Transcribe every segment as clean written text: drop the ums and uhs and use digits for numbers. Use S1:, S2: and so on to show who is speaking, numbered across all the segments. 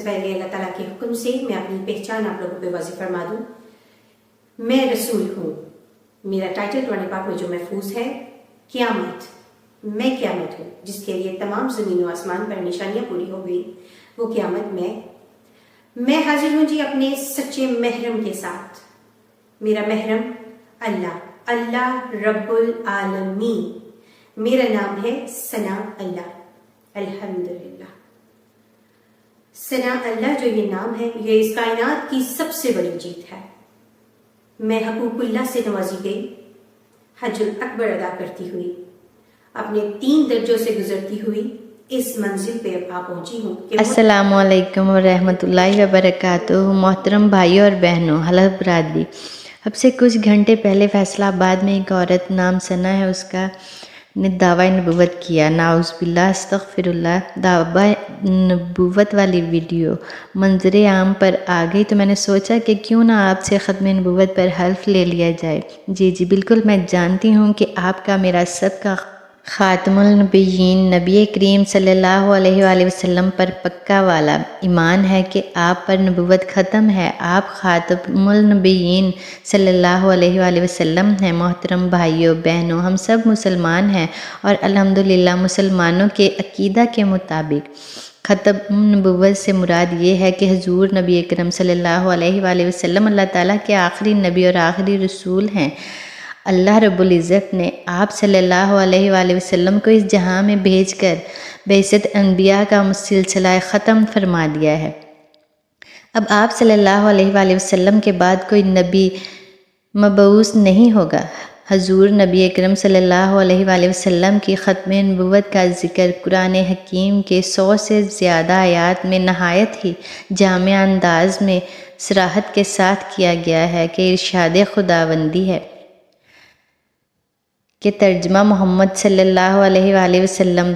S1: پہلے اللہ تعالیٰ کے حکم سے میں اپنی پہچان آپ لوگوں پہ واضح فرما دوں. میں رسول ہوں. میرا ٹائٹل قرآن پاک میں جو محفوظ ہے قیامت. میں قیامت ہوں جس کے لیے تمام زمین و آسمان پر نشانیاں پوری ہو گئی. وہ قیامت میں حاضر ہوں جی اپنے سچے محرم کے ساتھ. میرا محرم اللہ رب العالمین. میرا نام ہے ثنا اللہ. الحمدللہ. ثنا اللہ جو یہ نام ہے یہ اس کائنات کی سب سے بڑی جیت ہے. میں حقوق اللہ سے نوازی گئی. حج الاکبر ادا کرتی ہوئی اپنے 3 درجوں سے گزرتی ہوئی اس منزل پہ اب پہنچی ہوں.
S2: السلام علیکم ورحمۃ اللہ وبرکاتہ. محترم بھائیوں اور بہنوں، حلب برادری، اب سے کچھ گھنٹے پہلے فیصلہ آباد میں ایک عورت نام ثنا ہے، اس کا نے دعویٰ نبوت کیا. نعوذ باللہ، استغفر اللہ. دعویٰ نبوت والی ویڈیو منظر عام پر آ گئی تو میں نے سوچا کہ کیوں نہ آپ سے ختم نبوت پر حلف لے لیا جائے. جی بالکل، میں جانتی ہوں کہ آپ کا میرا سب کا خاتم النبیین نبی کریم صلی اللہ علیہ وآلہ وسلم پر پکا والا ایمان ہے کہ آپ پر نبوت ختم ہے. آپ خاتم النبیین صلی اللہ علیہ وآلہ وسلم ہیں. محترم بھائیوں بہنوں، ہم سب مسلمان ہیں اور الحمدللہ مسلمانوں کے عقیدہ کے مطابق ختم نبوت سے مراد یہ ہے کہ حضور نبی اکرم صلی اللہ علیہ وآلہ وسلم اللہ تعالیٰ کے آخری نبی اور آخری رسول ہیں. اللہ رب العزت نے آپ صلی اللہ علیہ وآلہ وسلم کو اس جہاں میں بھیج کر بعثت انبیاء کا سلسلہ ختم فرما دیا ہے. اب آپ صلی اللہ علیہ وآلہ وسلم کے بعد کوئی نبی مبعوث نہیں ہوگا. حضور نبی اکرم صلی اللہ علیہ وآلہ وسلم کی ختم نبوت کا ذکر قرآن حکیم کے 100 سے زیادہ آیات میں نہایت ہی جامع انداز میں صراحت کے ساتھ کیا گیا ہے کہ ارشاد خداوندی ہے کہ ترجمہ محمد صلی اللہ علیہ وآلہ وسلم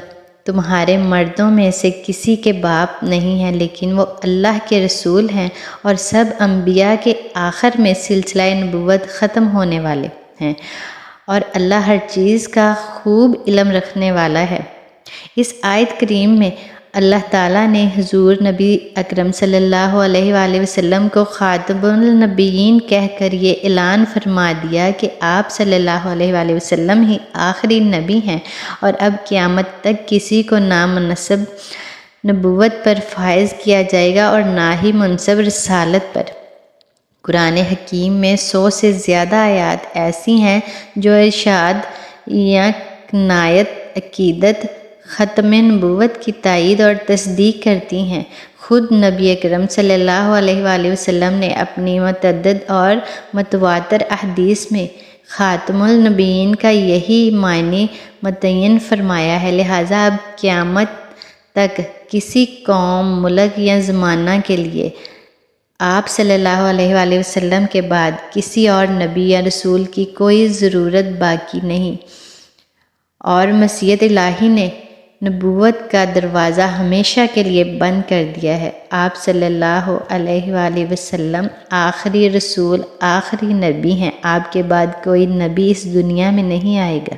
S2: تمہارے مردوں میں سے کسی کے باپ نہیں ہیں لیکن وہ اللہ کے رسول ہیں اور سب انبیاء کے آخر میں سلسلہ نبوت ختم ہونے والے ہیں اور اللہ ہر چیز کا خوب علم رکھنے والا ہے. اس آیت کریم میں اللہ تعالیٰ نے حضور نبی اکرم صلی اللہ علیہ وآلہ وسلم کو خاتم النبیین کہہ کر یہ اعلان فرما دیا کہ آپ صلی اللہ علیہ وآلہ وسلم ہی آخری نبی ہیں اور اب قیامت تک کسی کو نہ منصب نبوت پر فائز کیا جائے گا اور نہ ہی منصب رسالت پر. قرآن حکیم میں 100 سے زیادہ آیات ایسی ہیں جو ارشاد یا کنایت عقیدت ختم نبوت کی تائید اور تصدیق کرتی ہیں. خود نبی اکرم صلی اللہ علیہ وآلہ وسلم نے اپنی متعدد اور متواتر احادیث میں خاتم النبیین کا یہی معنی متعین فرمایا ہے. لہٰذا اب قیامت تک کسی قوم، ملک یا زمانہ کے لیے آپ صلی اللہ علیہ وآلہ وسلم کے بعد کسی اور نبی یا رسول کی کوئی ضرورت باقی نہیں اور مشیت الہی نے نبوت کا دروازہ ہمیشہ کے لیے بند کر دیا ہے. آپ صلی اللہ علیہ وآلہ وسلم آخری رسول، آخری نبی ہیں. آپ کے بعد کوئی نبی اس دنیا میں نہیں آئے گا.